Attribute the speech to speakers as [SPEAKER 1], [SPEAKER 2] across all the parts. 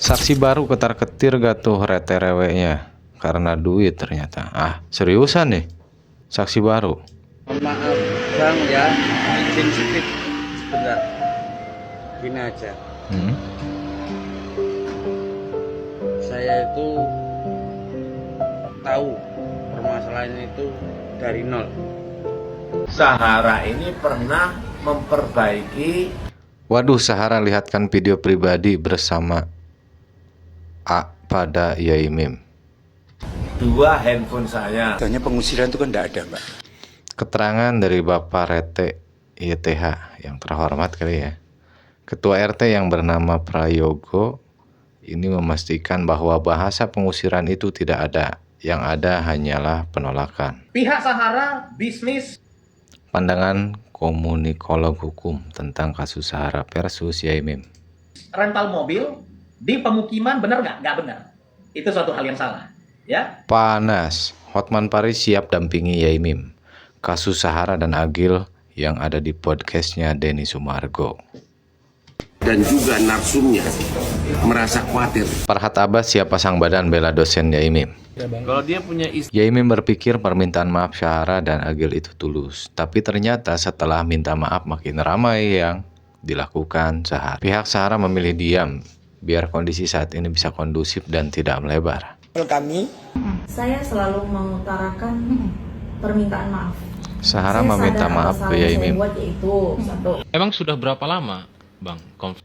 [SPEAKER 1] Saksi baru ketar-ketir gak tuh rete reweknya karena duit ternyata. Ah, seriusan nih? Saksi baru.
[SPEAKER 2] Maaf Bang ya, izin sedikit sebentar. Gini aja, saya itu tahu permasalahan itu dari nol.
[SPEAKER 3] Sahara ini pernah memperbaiki.
[SPEAKER 1] Waduh, Sahara lihatkan video pribadi bersama A pada Yaimim.
[SPEAKER 3] Dua handphone saya.
[SPEAKER 4] Katanya pengusiran itu kan tidak ada, Mbak.
[SPEAKER 1] Keterangan dari Bapak Rete YTH yang terhormat kali ya. Ketua RT yang bernama Prayogo ini memastikan bahwa bahasa pengusiran itu tidak ada. Yang ada hanyalah penolakan.
[SPEAKER 5] Pihak Sahara bisnis
[SPEAKER 1] Pandangan komunikolog hukum tentang kasus Sahara versus Yaimim.
[SPEAKER 5] rental mobil di pemukiman benar nggak? Nggak benar. Itu suatu hal yang salah. Ya.
[SPEAKER 1] Panas, Hotman Paris siap dampingi Yaimim. Kasus Sahara dan Agil yang ada di podcastnya Denny Sumargo.
[SPEAKER 6] Dan juga narsumnya merasa khawatir.
[SPEAKER 1] Farhat Abbas siap pasang badan bela dosen Yaimim.
[SPEAKER 3] Kalau dia punya istri,
[SPEAKER 1] Yaimim berpikir permintaan maaf Sahara dan Agil itu tulus. Tapi ternyata setelah minta maaf makin ramai yang dilakukan Sahara. Pihak Sahara memilih diam biar kondisi saat ini bisa kondusif dan tidak melebar.
[SPEAKER 7] Saya selalu mengutarakan permintaan maaf.
[SPEAKER 1] Sahara
[SPEAKER 7] Saya
[SPEAKER 1] meminta
[SPEAKER 7] sadar
[SPEAKER 1] maaf
[SPEAKER 7] apa
[SPEAKER 1] ke
[SPEAKER 7] kesalahan yang saya
[SPEAKER 1] Yaimim.
[SPEAKER 7] buat yaitu satu,
[SPEAKER 8] Emang sudah berapa lama, Bang, konflik?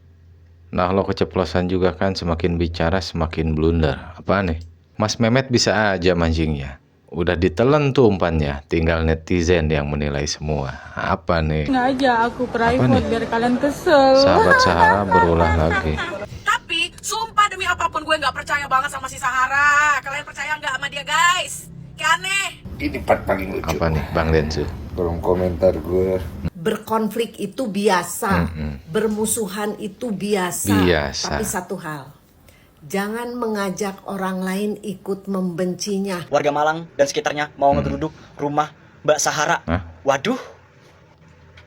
[SPEAKER 1] Nah, lo keceplosan juga kan, semakin bicara semakin blunder. Apa nih? Mas Mehmet bisa aja mancingnya. Udah ditelen tuh umpannya, tinggal netizen yang menilai semua. Apa nih?
[SPEAKER 9] Sengaja aku
[SPEAKER 1] Apa nih?
[SPEAKER 9] private biar kalian kesel.
[SPEAKER 1] Sahabat Sahara berulah lagi.
[SPEAKER 10] Tapi sumpah demi apapun gue nggak percaya banget sama si Sahara. Kalian percaya nggak sama dia, guys? Kayak aneh.
[SPEAKER 6] Ini part paling lucu.
[SPEAKER 1] Apa nih, Bang Densu?
[SPEAKER 4] Kolom komentar gue.
[SPEAKER 11] Berkonflik itu biasa, bermusuhan itu biasa.
[SPEAKER 1] Biasa.
[SPEAKER 11] Tapi satu hal, jangan mengajak orang lain ikut membencinya.
[SPEAKER 2] Warga Malang dan sekitarnya mau ngegeruduk rumah Mbak Sahara.
[SPEAKER 1] Hah?
[SPEAKER 2] Waduh,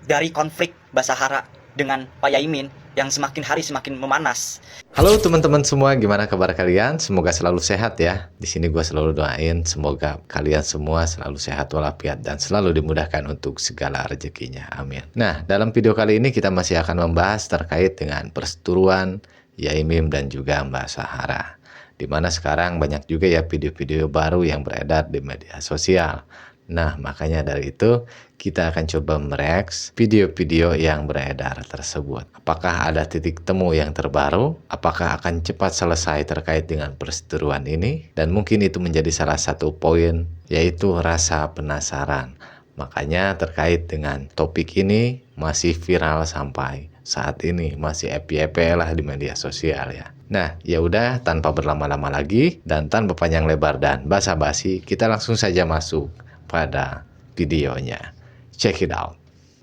[SPEAKER 2] dari konflik Mbak Sahara dengan Pak Yaimin yang semakin hari semakin memanas.
[SPEAKER 1] Halo teman-teman semua, gimana kabar kalian? Semoga selalu sehat ya. Di sini gue selalu doain semoga kalian semua selalu sehat walafiat dan selalu dimudahkan untuk segala rezekinya. Amin. Nah, dalam video kali ini kita masih akan membahas terkait dengan perseteruan Yaimim dan juga Mbak Sahara. Dimana sekarang banyak juga ya video-video baru yang beredar di media sosial. Nah, makanya dari itu kita akan coba mereaks video-video yang beredar tersebut. Apakah ada titik temu yang terbaru? Apakah akan cepat selesai terkait dengan perseteruan ini? Dan mungkin itu menjadi salah satu poin, yaitu rasa penasaran. Makanya terkait dengan topik ini masih viral sampai saat ini, masih epi-epi lah di media sosial ya. Nah, ya udah, tanpa berlama-lama lagi dan tanpa panjang lebar dan basa-basi, kita langsung saja masuk pada videonya. Check it out.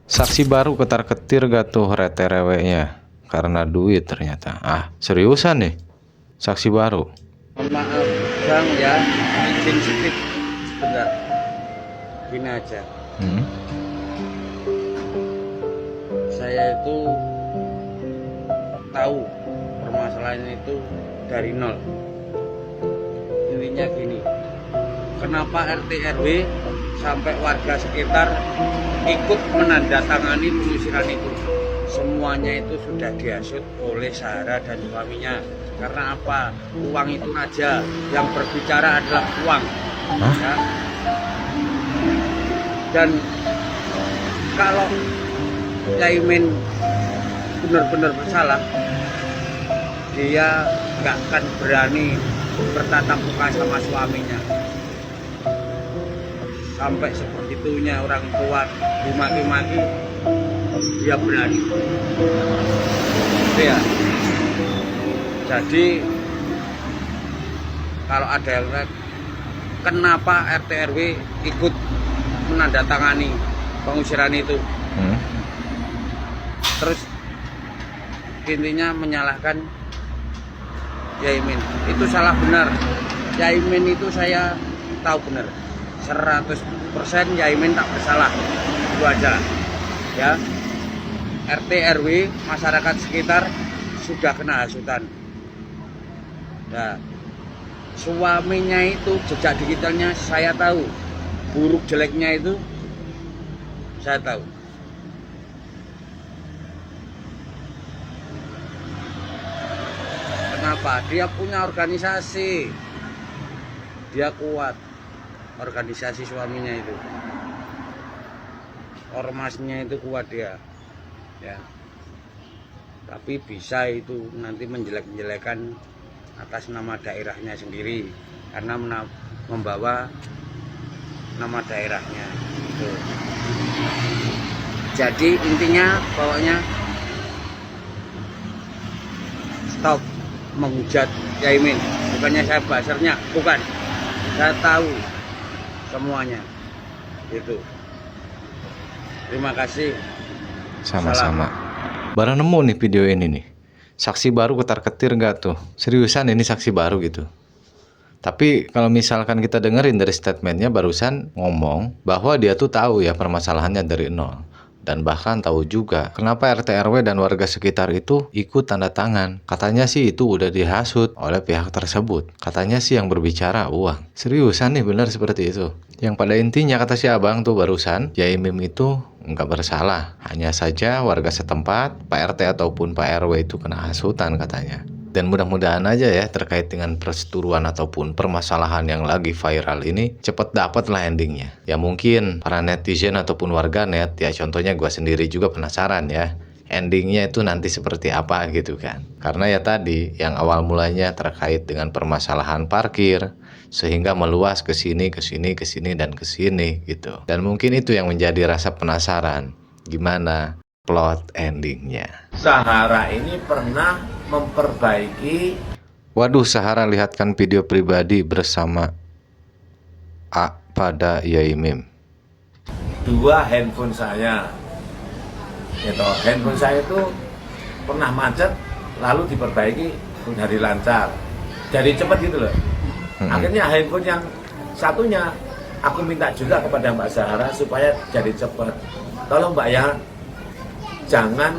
[SPEAKER 1] Saksi baru ketar-ketir gak tuh rete reweknya karena duit ternyata. Ah, seriusan nih? Saksi baru.
[SPEAKER 2] Maaf Bang ya, izin sedikit sebentar. Gini aja, saya itu tahu permasalahan itu dari nol. Intinya gini, kenapa RT RW sampai warga sekitar ikut menandatangani pengusiran itu? Semuanya itu sudah dihasut oleh Sahara dan suaminya. Karena apa? Uang itu aja, yang berbicara adalah uang. Ya. Dan kalau Yaimin benar-benar bersalah, dia nggak akan berani bertatap muka sama suaminya. Sampai sebegitunya orang tua dimaki-maki, dia berani. Ya. Jadi kalau ada yang kenapa RT RW ikut menandatangani pengusiran itu? Terus intinya menyalahkan Yaimin. Itu salah benar. Yaimin itu saya tahu benar. 100% Yaimin tak bersalah. Itu aja. Ya. RT RW masyarakat sekitar sudah kena hasutan. Nah, suaminya itu jejak digitalnya saya tahu, buruk jeleknya itu saya tahu. Kenapa? Dia punya organisasi, dia kuat, organisasi suaminya itu, ormasnya itu kuat dia, ya. Tapi bisa itu nanti menjelek-jelekan atas nama daerahnya sendiri karena membawa nama daerahnya. Gitu. Jadi intinya pokoknya stop menghujat Caimin. Bukannya saya basernya, bukan. Saya tahu semuanya. Gitu. Terima kasih.
[SPEAKER 1] Sama-sama. Baru nemu nih video ini nih. Saksi baru ketar-ketir nggak tuh? Seriusan ini saksi baru gitu. Tapi kalau misalkan kita dengerin dari statementnya barusan ngomong bahwa dia tuh tahu ya permasalahannya dari nol. Dan bahkan tahu juga kenapa RT RW dan warga sekitar itu ikut tanda tangan. Katanya sih itu udah dihasut oleh pihak tersebut. Katanya sih yang berbicara uang. Seriusan nih benar seperti itu. Yang pada intinya kata si abang tuh barusan, Yaimim itu nggak bersalah. Hanya saja warga setempat, Pak RT ataupun Pak RW itu kena hasutan katanya. Dan mudah-mudahan aja ya terkait dengan perseteruan ataupun permasalahan yang lagi viral ini cepet dapet lah endingnya. Ya mungkin para netizen ataupun warganet, ya contohnya gue sendiri juga penasaran ya. Endingnya itu nanti seperti apa gitu kan. Karena ya tadi yang awal mulanya terkait dengan permasalahan parkir sehingga meluas ke sini, dan ke sini gitu. Dan mungkin itu yang menjadi rasa penasaran gimana plot endingnya.
[SPEAKER 3] Sahara ini pernah memperbaiki.
[SPEAKER 1] Waduh, Sahara lihatkan video pribadi bersama A pada Yaimim.
[SPEAKER 3] 2 handphone saya. Gitu. Handphone saya itu pernah macet, lalu diperbaiki jadi lancar. Jadi cepat gitu loh. Akhirnya handphone yang satunya aku minta juga kepada Mbak Sahara supaya jadi cepat. Tolong Mbak ya, jangan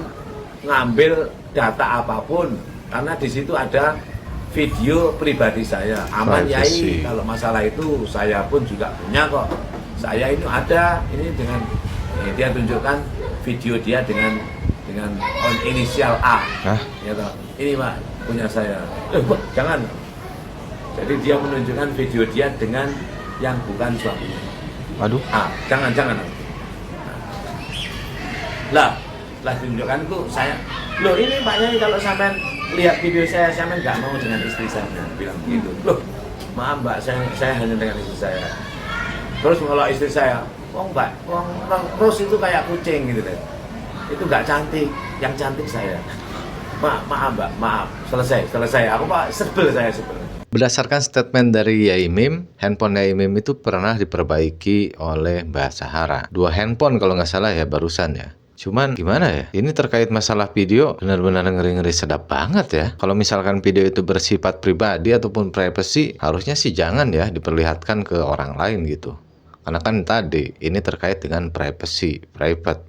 [SPEAKER 3] ngambil data apapun karena di situ ada video pribadi saya. Aman Yai, kalau masalah itu saya pun juga punya kok. Saya ini ada, ini dengan dia tunjukkan video dia dengan inisial A. Ya toh. Ini Pak punya saya. Jangan. Jadi dia menunjukkan video dia dengan yang bukan suaminya.
[SPEAKER 1] Waduh.
[SPEAKER 3] Jangan. Lah tunjukkan tuh saya. Loh ini Pak Yai kalau sampean lihat video saya sampean nggak mau dengan istri saya, bilang gitu. Loh maaf Mbak, saya hanya dengan istri saya. Terus kalau istri saya, Mbak, Ros itu kayak kucing gitu deh. Itu nggak cantik, yang cantik saya. Maaf Mbak, maaf. Selesai. Aku Pak sebel.
[SPEAKER 1] Berdasarkan statement dari Yaimim, handphone Yaimim itu pernah diperbaiki oleh Mbak Sahara. 2 handphone kalau nggak salah ya barusan ya. Cuman gimana ya, ini terkait masalah video benar-benar ngeri-ngeri sedap banget ya. Kalau misalkan video itu bersifat pribadi ataupun privacy, harusnya sih jangan ya diperlihatkan ke orang lain gitu. Karena kan tadi ini terkait dengan privacy,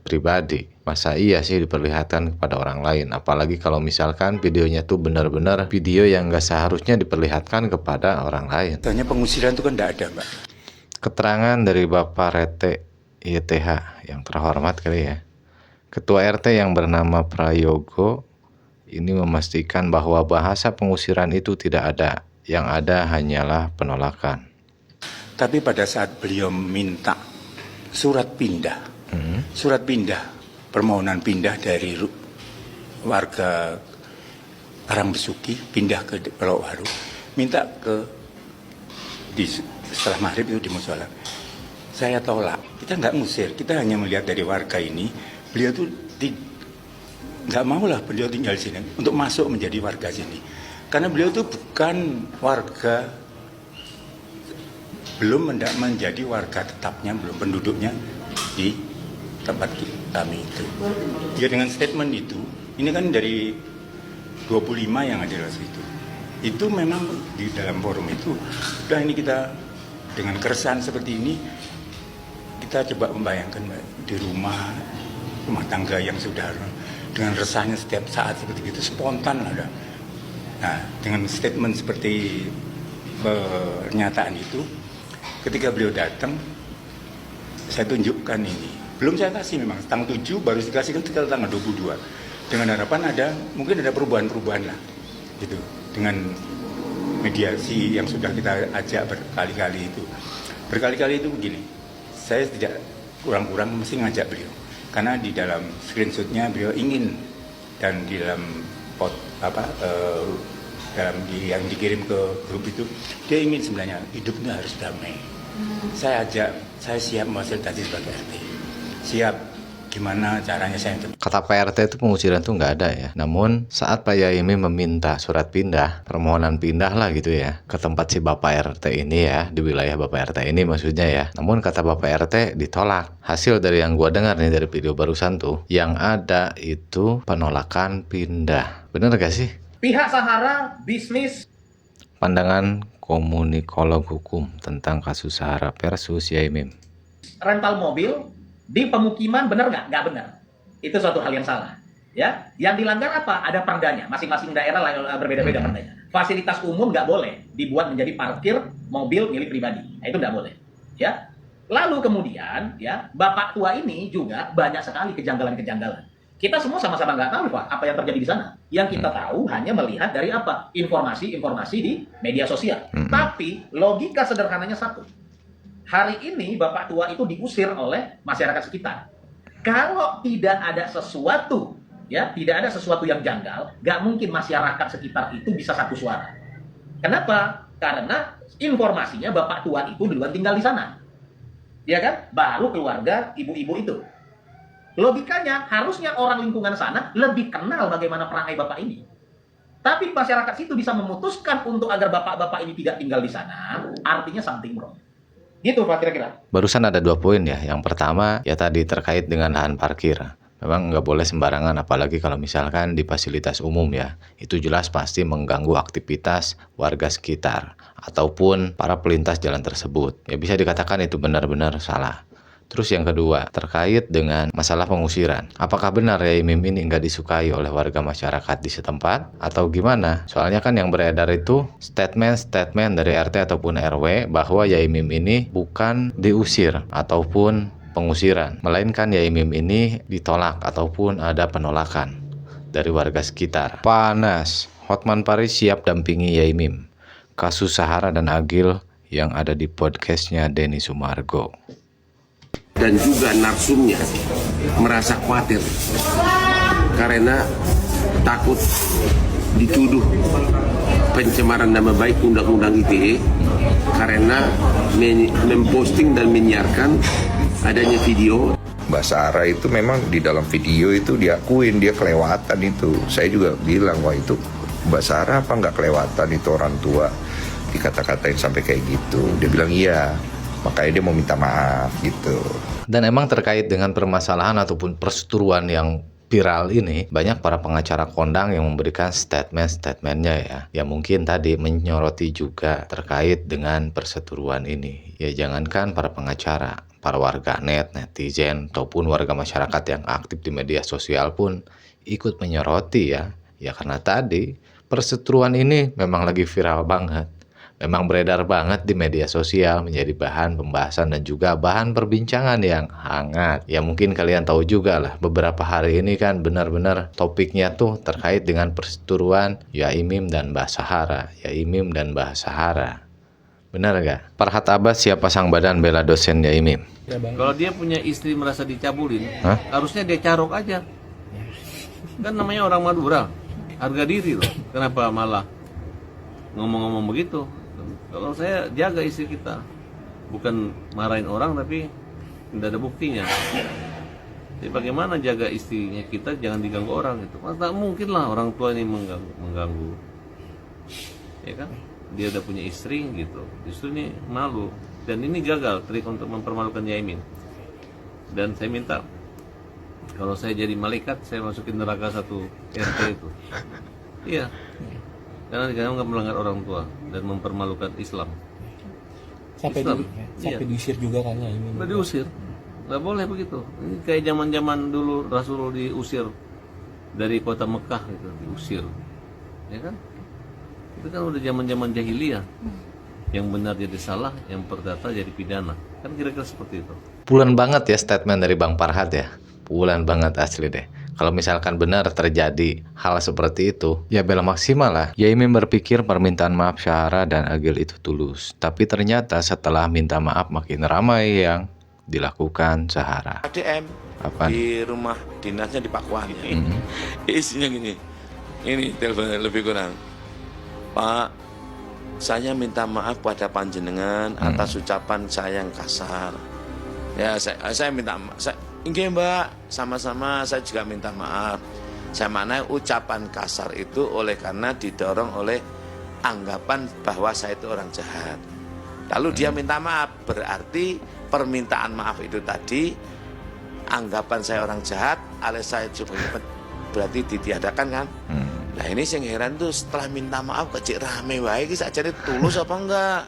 [SPEAKER 1] pribadi. Masa iya sih diperlihatkan kepada orang lain? Apalagi kalau misalkan videonya tuh benar-benar video yang nggak seharusnya diperlihatkan kepada orang lain.
[SPEAKER 6] Tanya pengusiran itu kan nggak ada, Mbak.
[SPEAKER 1] Keterangan dari Bapak Rete YTH yang terhormat kali ya. Ketua RT yang bernama Prayogo ini memastikan bahwa bahasa pengusiran itu tidak ada. Yang ada hanyalah penolakan.
[SPEAKER 6] Tapi pada saat beliau minta surat pindah, permohonan pindah dari warga Karangbesuki pindah ke Pulau Waru, minta setelah maghrib itu di musola. Saya tolak. Kita nggak ngusir, kita hanya melihat dari warga ini. Beliau tuh nggak mau lah beliau tinggal di sini untuk masuk menjadi warga sini, karena beliau tuh bukan warga. Belum menjadi warga tetapnya, belum penduduknya di tempat kami itu. Ya dengan statement itu, ini kan dari 25 yang ada di situ. Itu memang di dalam forum itu, udah ini kita dengan keresahan seperti ini, kita coba membayangkan di rumah tangga yang sudah dengan resahnya setiap saat seperti itu, spontan ada. Nah, dengan statement seperti pernyataan itu, ketika beliau datang, saya tunjukkan ini. Belum saya kasih memang, tanggal 7 baru dikasihkan sekitar tanggal 22. Dengan harapan mungkin ada perubahan-perubahan lah, gitu. Dengan mediasi yang sudah kita ajak berkali-kali itu. Berkali-kali itu begini, saya tidak kurang-kurang mesti ngajak beliau. Karena di dalam screenshotnya beliau ingin, dan di dalam yang dikirim ke grup itu, dia ingin sebenarnya hidupnya harus damai. Saya siap memfasilitasi sebagai RT. Siap, gimana caranya saya.
[SPEAKER 1] Kata Pak RT itu pengusiran tuh nggak ada ya. Namun saat Pak Yaimi meminta surat pindah, permohonan pindah lah gitu ya, ke tempat si Bapak RT ini ya, di wilayah Bapak RT ini maksudnya ya. Namun kata Bapak RT ditolak. Hasil dari yang gua dengar nih dari video barusan tuh, yang ada itu penolakan pindah. Bener gak sih?
[SPEAKER 5] Pihak Sahara bisnis.
[SPEAKER 1] Pandangan komunikolog hukum tentang kasus Sahara versus Yaimim.
[SPEAKER 5] Rental mobil di pemukiman benar nggak? Nggak benar. Itu suatu hal yang salah. Ya, yang dilanggar apa? Ada perdanya. Masing-masing daerah berbeda-beda perdanya. Fasilitas umum nggak boleh dibuat menjadi parkir mobil milik pribadi. Nah, itu nggak boleh. Ya. Lalu kemudian, ya, Bapak tua ini juga banyak sekali kejanggalan-kejanggalan. Kita semua sama-sama nggak tahu, Pak, apa yang terjadi di sana. Yang kita tahu hanya melihat dari apa? Informasi-informasi di media sosial. Tapi logika sederhananya satu. Hari ini Bapak tua itu diusir oleh masyarakat sekitar. Kalau tidak ada sesuatu, ya, tidak ada sesuatu yang janggal, nggak mungkin masyarakat sekitar itu bisa satu suara. Kenapa? Karena informasinya Bapak tua itu duluan tinggal di sana. Ya kan? Baru keluarga ibu-ibu itu. Logikanya harusnya orang lingkungan sana lebih kenal bagaimana perangai Bapak ini. Tapi masyarakat situ bisa memutuskan untuk agar bapak-bapak ini tidak tinggal di sana, artinya something wrong. Gitu Pak kira-kira.
[SPEAKER 1] Barusan ada 2 poin ya. Yang pertama ya tadi terkait dengan lahan parkir. Memang nggak boleh sembarangan, apalagi kalau misalkan di fasilitas umum ya. Itu jelas pasti mengganggu aktivitas warga sekitar ataupun para pelintas jalan tersebut. Ya bisa dikatakan itu benar-benar salah. Terus yang kedua, terkait dengan masalah pengusiran. Apakah benar Yaimim ini nggak disukai oleh warga masyarakat di setempat? Atau gimana? Soalnya kan yang beredar itu statement dari RT ataupun RW bahwa Yaimim ini bukan diusir ataupun pengusiran. Melainkan Yaimim ini ditolak ataupun ada penolakan dari warga sekitar. Panas, Hotman Paris siap dampingi Yaimim. Kasus Sahara dan Agil yang ada di podcastnya Denny Sumargo.
[SPEAKER 12] Dan juga narsumnya merasa khawatir karena takut dituduh pencemaran nama baik Undang-Undang ITE karena memposting dan menyiarkan adanya video.
[SPEAKER 4] Mbak Sarah itu memang di dalam video itu diakuin dia kelewatan itu. Saya juga bilang, wah itu Mbak Sarah apa nggak kelewatan itu orang tua dikata-katain sampai kayak gitu. Dia bilang iya. Makanya dia mau minta maaf gitu.
[SPEAKER 1] Dan emang terkait dengan permasalahan ataupun perseteruan yang viral ini, banyak para pengacara kondang yang memberikan statement-statementnya ya. Ya mungkin tadi menyoroti juga terkait dengan perseteruan ini. Ya jangankan para pengacara, para warganet, netizen, ataupun warga masyarakat yang aktif di media sosial pun ikut menyoroti ya. Ya karena tadi perseteruan ini memang lagi viral banget. Memang beredar banget di media sosial, menjadi bahan pembahasan dan juga bahan perbincangan yang hangat. Ya mungkin kalian tahu juga lah, beberapa hari ini kan benar-benar topiknya tuh terkait dengan perseteruan Yaimim dan Mbah Sahara. Yaimim dan Mbah Sahara. Benar gak? Farhat Abbas siap pasang badan bela dosen Yaimim.
[SPEAKER 3] Kalau dia punya istri merasa dicabulin, harusnya dia carok aja. Kan namanya orang Madura, harga diri loh. Kenapa malah ngomong-ngomong begitu? Kalau saya jaga istri kita, bukan marahin orang tapi tidak ada buktinya. Jadi bagaimana jaga istrinya kita jangan diganggu orang gitu. Tak mungkin lah orang tua ini mengganggu. Ya kan? Dia udah punya istri gitu. Justru ini malu dan ini gagal trik untuk mempermalukan Yaimim. Dan saya minta kalau saya jadi malaikat saya masukin neraka satu RT itu. Iya. Karena nggak melanggar orang tua dan mempermalukan Islam.
[SPEAKER 13] Sampai diusir juga kan ya ini.
[SPEAKER 3] Diusir, nggak boleh begitu. Ini kayak zaman dulu Rasul diusir dari kota Mekah gitu, diusir, ya kan?
[SPEAKER 14] Itu kan udah zaman-zaman jahiliyah. Yang benar jadi salah, yang perdata jadi pidana. Kan kira-kira seperti itu.
[SPEAKER 1] Bulan banget ya statement dari Bang Farhad ya. Bulan banget asli deh. Kalau misalkan benar terjadi hal seperti itu, ya bela maksimal lah. Yaimin berpikir permintaan maaf Syahara dan Agil itu tulus. Tapi ternyata setelah minta maaf makin ramai yang dilakukan Syahara.
[SPEAKER 3] ADM
[SPEAKER 1] Apaan?
[SPEAKER 3] di rumah dinasnya di Pakuan. Isinya gini. Ini teleponnya lebih kurang. Pak, saya minta maaf pada panjenengan atas ucapan saya yang kasar. Ya, saya minta maaf. Enggak Mbak, sama-sama saya juga minta maaf. Saya maknai ucapan kasar itu oleh karena didorong oleh anggapan bahwa saya itu orang jahat. Lalu dia minta maaf, berarti permintaan maaf itu tadi anggapan saya orang jahat, alias saya juga berarti ditiadakan kan? Nah ini yang heran tuh setelah minta maaf kecil rame wae iki sakjane tulus apa enggak?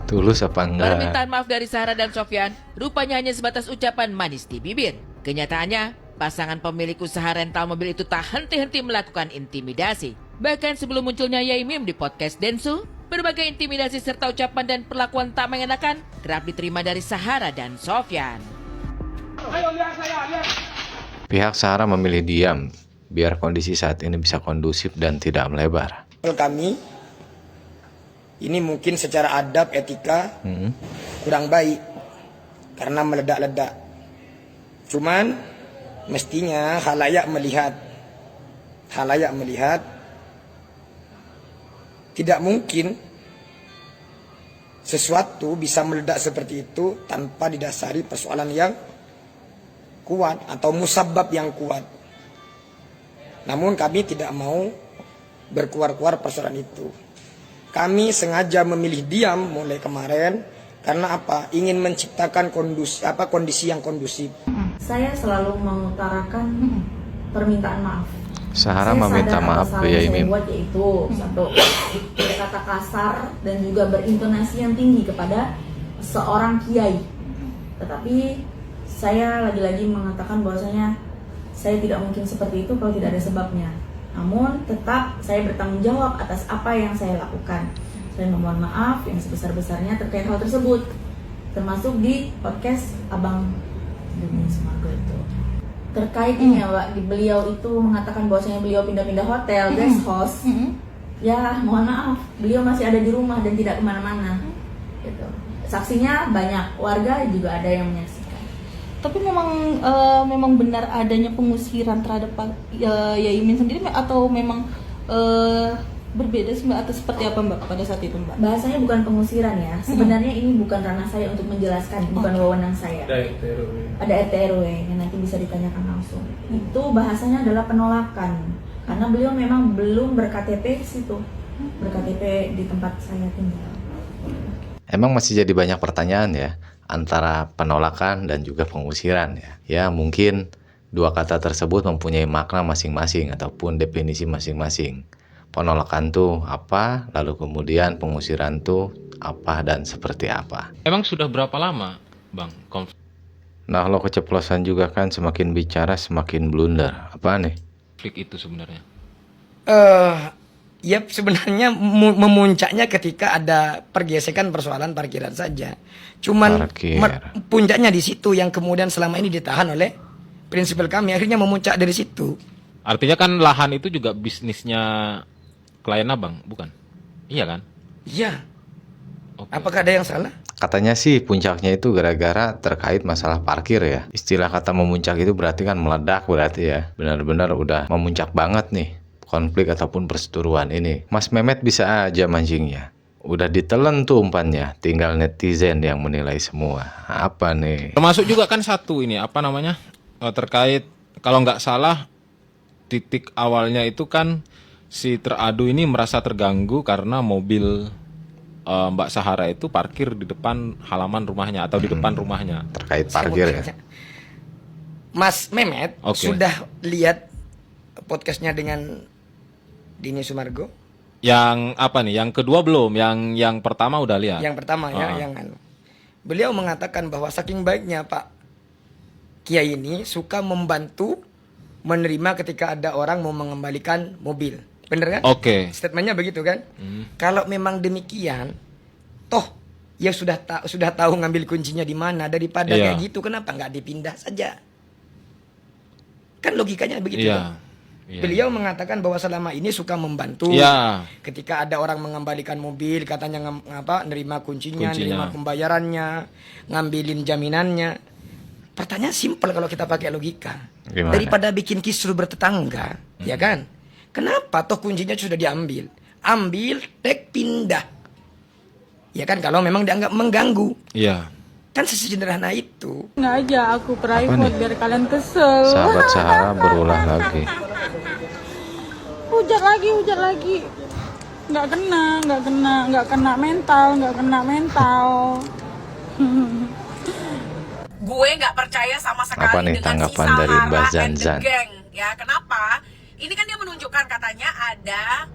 [SPEAKER 1] Tulus apa enggak?
[SPEAKER 10] Permintaan maaf dari Syahara dan Sofyan rupanya hanya sebatas ucapan manis di bibir. Kenyataannya, pasangan pemilik usaha rental mobil itu tak henti-henti melakukan intimidasi. Bahkan sebelum munculnya Yaimin di podcast Densu, berbagai intimidasi serta ucapan dan perlakuan tak mengenakan kerap diterima dari Syahara dan Sofyan.
[SPEAKER 1] Pihak Syahara memilih diam biar kondisi saat ini bisa kondusif dan tidak melebar.
[SPEAKER 15] Kami ini mungkin secara adab etika kurang baik karena meledak-ledak. Cuman mestinya khalayak melihat tidak mungkin sesuatu bisa meledak seperti itu tanpa didasari persoalan yang kuat atau musabab yang kuat. Namun kami tidak mau berkuar-kuar persoalan itu. Kami sengaja memilih diam mulai kemarin karena apa? Ingin menciptakan kondisi yang kondusif.
[SPEAKER 7] Saya selalu mengutarakan permintaan maaf.
[SPEAKER 1] Syahara meminta maaf ke Yaimin.
[SPEAKER 7] Buat yaitu satu, berkata kasar dan juga berintonasi yang tinggi kepada seorang kiai. Tetapi saya lagi-lagi mengatakan bahwasanya saya tidak mungkin seperti itu kalau tidak ada sebabnya. Namun tetap saya bertanggung jawab atas apa yang saya lakukan. Saya memohon maaf yang sebesar-besarnya terkait hal tersebut, termasuk di podcast Abang Demi Sumargo itu. Terkait ini ya Mbak, beliau itu mengatakan bahwasanya beliau pindah-pindah hotel, guest host. Ya mohon maaf, beliau masih ada di rumah dan tidak kemana-mana. Gitu. Saksinya banyak, warga juga ada yang menyaksikan.
[SPEAKER 9] Tapi memang benar adanya pengusiran terhadap Yaimin sendiri atau memang berbeda atau seperti apa Mbak pada saat itu Mbak?
[SPEAKER 7] Bahasanya bukan pengusiran ya. Sebenarnya ini bukan ranah saya untuk menjelaskan, bukan wewenang saya. Ada RT RW yang nanti bisa ditanyakan langsung. Itu bahasanya adalah penolakan. Karena beliau memang belum ber-KTP situ. Ber-KTP di tempat saya tinggal.
[SPEAKER 1] Emang masih jadi banyak pertanyaan ya antara penolakan dan juga pengusiran ya. Ya mungkin dua kata tersebut mempunyai makna masing-masing ataupun definisi masing-masing. Penolakan tuh apa, lalu kemudian pengusiran tuh apa dan seperti apa.
[SPEAKER 8] Emang sudah berapa lama, Bang?
[SPEAKER 1] Nah lo keceplosan juga kan, semakin bicara semakin blunder. Apa nih?
[SPEAKER 8] Konflik itu sebenarnya.
[SPEAKER 15] Ya sebenarnya memuncaknya ketika ada pergesekan persoalan parkiran saja. Cuman puncaknya di situ yang kemudian selama ini ditahan oleh prinsipal kami, akhirnya memuncak dari situ.
[SPEAKER 8] Artinya kan lahan itu juga bisnisnya klien Abang, bukan? Iya kan?
[SPEAKER 15] Iya. Apakah ada yang salah?
[SPEAKER 1] Katanya sih puncaknya itu gara-gara terkait masalah parkir ya. Istilah kata memuncak itu berarti kan meledak berarti ya. Benar-benar udah memuncak banget nih konflik ataupun perseteruan ini. Mas Mehmet bisa aja mancingnya. Udah ditelen tuh umpannya, tinggal netizen yang menilai semua. Apa nih?
[SPEAKER 8] Termasuk juga kan satu ini, apa namanya? Terkait, kalau nggak salah, titik awalnya itu kan si teradu ini merasa terganggu karena mobil Mbak Syahara itu parkir di depan halaman rumahnya atau di depan rumahnya.
[SPEAKER 1] Terkait parkir ya.
[SPEAKER 15] Mas Mehmet sudah lihat podcastnya dengan Dini Sumargo?
[SPEAKER 8] Yang apa nih? Yang kedua belum, yang pertama udah lihat.
[SPEAKER 15] Yang pertama ya, beliau mengatakan bahwa saking baiknya Pak Kiai ini suka membantu menerima ketika ada orang mau mengembalikan mobil. Bener kan?
[SPEAKER 8] Oke.
[SPEAKER 15] Statementnya begitu kan? Kalau memang demikian, toh ya sudah tahu ngambil kuncinya di mana, daripada
[SPEAKER 8] Iya.
[SPEAKER 15] kayak gitu kenapa nggak dipindah saja? Kan logikanya begitu.
[SPEAKER 8] Iya.
[SPEAKER 15] Kan? Beliau mengatakan bahwa selama ini suka membantu.
[SPEAKER 8] Iya.
[SPEAKER 15] Ketika ada orang mengembalikan mobil, katanya nerima kuncinya, nerima pembayarannya, ngambilin jaminannya. Pertanyaan simpel kalau kita pakai logika.
[SPEAKER 1] Gimana?
[SPEAKER 15] Daripada bikin kisruh bertetangga, ya kan? Kenapa toh kuncinya sudah diambil? Ambil, tek, pindah. Ya kan, kalau memang dianggap mengganggu.
[SPEAKER 8] Iya.
[SPEAKER 15] Kan sesederhana itu.
[SPEAKER 9] Nggak aja aku private biar kalian kesel.
[SPEAKER 1] Sahabat Sahara berulah lagi.
[SPEAKER 9] Hujat lagi. Nggak kena mental.
[SPEAKER 16] Gue nggak percaya sama sekali
[SPEAKER 1] Apa nih
[SPEAKER 16] dengan
[SPEAKER 1] tanggapan
[SPEAKER 16] si
[SPEAKER 1] dari Mbak
[SPEAKER 16] Sahara and the
[SPEAKER 1] Zanzan?
[SPEAKER 16] Gang. Ya, kenapa? Ini kan dia menunjukkan katanya ada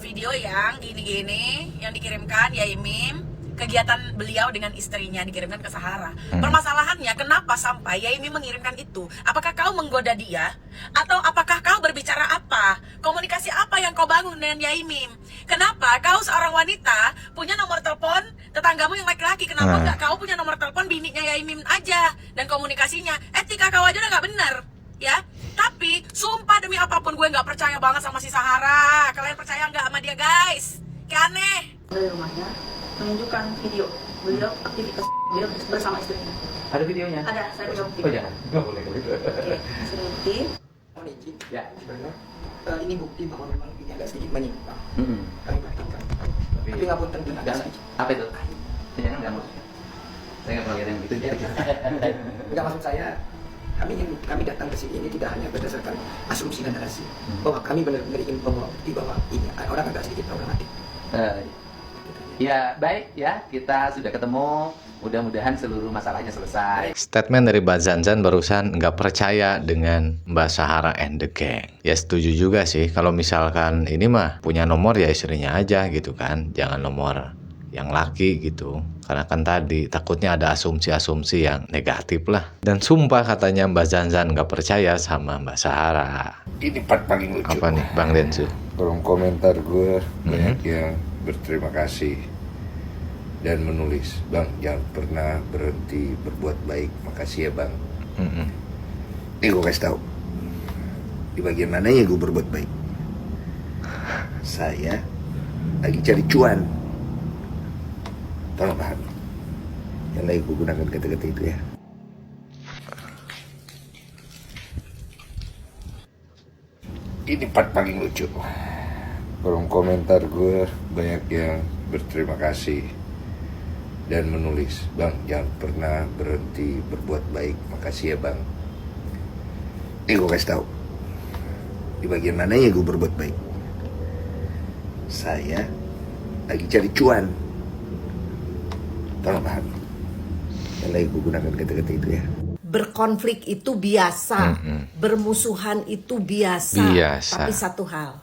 [SPEAKER 16] video yang gini-gini yang dikirimkan Yai Mim, kegiatan beliau dengan istrinya dikirimkan ke Sahara. Permasalahannya kenapa sampai Yai Mim mengirimkan itu? Apakah kau menggoda dia? Atau apakah kau berbicara apa? Komunikasi apa yang kau bangun dengan Yai Mim? Kenapa kau seorang wanita punya nomor telepon tetanggamu yang laki-laki? Kenapa nggak kau punya nomor telepon bininya Yai Mim aja? Dan komunikasinya, etika kau aja udah nggak bener, ya? Tapi sumpah demi apapun gue nggak percaya banget sama si Sahara. Kalian percaya nggak sama dia, guys? Kayak aneh.
[SPEAKER 7] Dari rumahnya menunjukkan video beliau aktivitas beliau bersama istrinya.
[SPEAKER 5] Ada videonya?
[SPEAKER 7] Ada, saya pegang bukti.
[SPEAKER 5] Oh jangan, nggak boleh.
[SPEAKER 7] Sudah bukti.
[SPEAKER 15] Mohon izin.
[SPEAKER 5] Ya.
[SPEAKER 15] Ini bukti bahwa memang ini agak sedikit menyimpang. Kami buktikan. Tapi nggak punten agak saja.
[SPEAKER 5] Apa itu? Jangan nggak maksudnya. Saya nggak pernah lihat yang gitu.
[SPEAKER 15] Enggak, maksud saya, kami datang ke sini ini tidak hanya berdasarkan asumsi dan narasi, bahwa kami benar-benar ingin membawa bukti bahwa ini orang agak sedikit problematik.
[SPEAKER 5] Ya baik ya, kita sudah ketemu. Mudah-mudahan seluruh masalahnya selesai.
[SPEAKER 1] Statement dari Mbak Zanzan barusan nggak percaya dengan Mbak Sahara and the Gang. Ya setuju juga sih, kalau misalkan ini mah punya nomor ya istrinya aja gitu kan, jangan nomor yang laki gitu. Karena kan tadi takutnya ada asumsi-asumsi yang negatif lah. Dan sumpah katanya Mbak Zanzan nggak percaya sama Mbak Sahara.
[SPEAKER 4] Ini part paling lucu.
[SPEAKER 1] Apa nih Bang Densu?
[SPEAKER 4] Kolom komentar gue banyak yang berterima kasih dan menulis, Bang jangan pernah berhenti berbuat baik, makasih ya Bang. Ini gue kasih tahu di bagian mana ya gue berbuat baik. Saya lagi cari cuan, tolong pahami. Yang lagi gue gunakan kata-kata itu ya. Ini part paling lucu. Kolom komentar gue banyak yang berterima kasih dan menulis, Bang jangan pernah berhenti berbuat baik, makasih ya Bang. Ini gue kasih tahu di bagian mana ya gue berbuat baik. Saya lagi cari cuan, tolong pahami. Yang lagi gue gunakan kata-kata itu ya.
[SPEAKER 11] Berkonflik itu biasa, bermusuhan itu biasa. Tapi satu hal,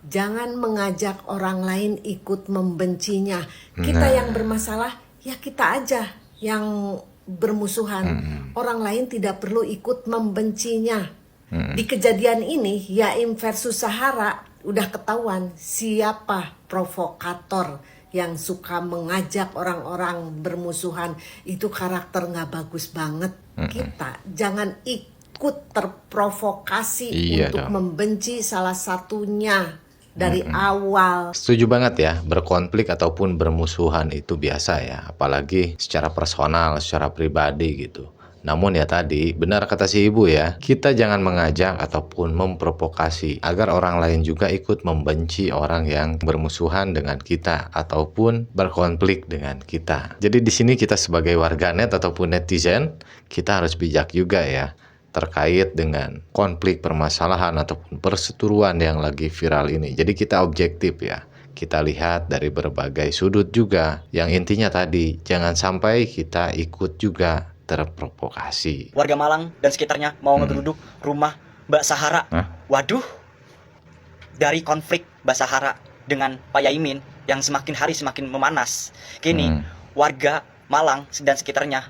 [SPEAKER 11] jangan mengajak orang lain ikut membencinya. Kita yang bermasalah, ya kita aja yang bermusuhan. Orang lain tidak perlu ikut membencinya. Di kejadian ini, Yaim versus Sahara, udah ketahuan siapa provokator yang suka mengajak orang-orang bermusuhan. Itu karakter nggak bagus banget. Kita jangan ikut terprovokasi untuk membenci salah satunya dari awal.
[SPEAKER 1] Setuju banget ya, berkonflik ataupun bermusuhan itu biasa ya, apalagi secara personal, secara pribadi gitu. Namun ya tadi, benar kata si ibu ya, kita jangan mengajak ataupun memprovokasi agar orang lain juga ikut membenci orang yang bermusuhan dengan kita ataupun berkonflik dengan kita. Jadi di sini kita sebagai warganet ataupun netizen, kita harus bijak juga ya terkait dengan konflik, permasalahan ataupun perseteruan yang lagi viral ini. Jadi kita objektif ya. Kita lihat dari berbagai sudut juga. Yang intinya tadi, jangan sampai kita ikut juga terprovokasi.
[SPEAKER 17] Warga Malang dan sekitarnya mau ngegeruduk rumah Mbak Sahara. Waduh, dari konflik Mbak Sahara dengan Pak Yaimin yang semakin hari semakin memanas. Kini warga Malang dan sekitarnya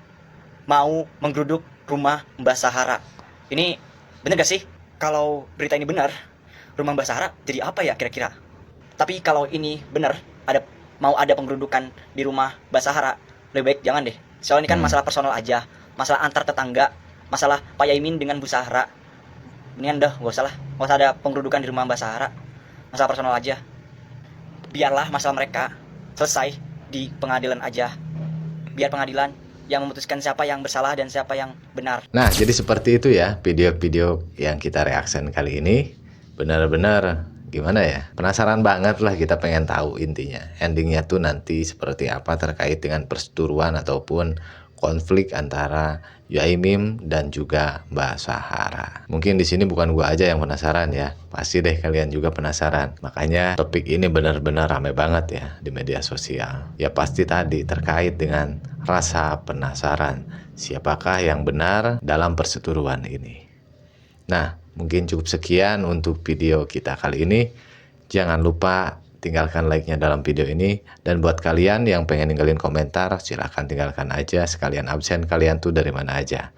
[SPEAKER 17] mau menggeruduk rumah Mbak Sahara. Ini bener gak sih? Kalau berita ini benar, rumah Mbak Sahara jadi apa ya kira-kira? Tapi kalau ini benar mau ada pengerudukan di rumah Mbak Sahara, lebih baik jangan deh. Soalnya ini kan masalah personal aja, masalah antar tetangga, masalah Pak Yaimin dengan Bu Sahara. Mendingan dah, gak usah ada pengerudukan di rumah Mbak Sahara. Masalah personal aja. Biarlah masalah mereka selesai di pengadilan aja. Biar pengadilan yang memutuskan siapa yang bersalah dan siapa yang benar.
[SPEAKER 1] Nah, jadi seperti itu ya video-video yang kita reaction kali ini. Benar-benar gimana ya? Penasaran banget lah, kita pengen tahu intinya. Endingnya tuh nanti seperti apa terkait dengan perseteruan ataupun konflik antara Yaimin dan juga Mbak Sahara. Mungkin di sini bukan gua aja yang penasaran ya. Pasti deh kalian juga penasaran. Makanya topik ini benar-benar ramai banget ya di media sosial. Ya pasti tadi terkait dengan rasa penasaran. Siapakah yang benar dalam perseteruan ini? Nah, mungkin cukup sekian untuk video kita kali ini. Jangan lupa tinggalkan like-nya dalam video ini. Dan buat kalian yang pengen ninggalin komentar, silahkan tinggalkan aja. Sekalian absen kalian tuh dari mana aja.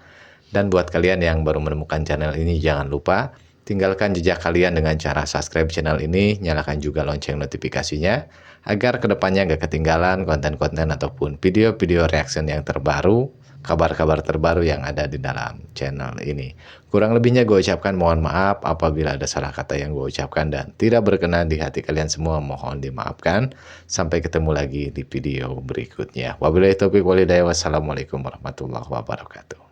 [SPEAKER 1] Dan buat kalian yang baru menemukan channel ini, jangan lupa tinggalkan jejak kalian dengan cara subscribe channel ini. Nyalakan juga lonceng notifikasinya, agar kedepannya gak ketinggalan konten-konten ataupun video-video reaction yang terbaru, kabar-kabar terbaru yang ada di dalam channel ini. Kurang lebihnya gue ucapkan mohon maaf apabila ada salah kata yang gue ucapkan dan tidak berkenan di hati kalian semua, mohon dimaafkan. Sampai ketemu lagi di video berikutnya. Wabillahi taufiq walhidayah. Wassalamualaikum warahmatullahi wabarakatuh.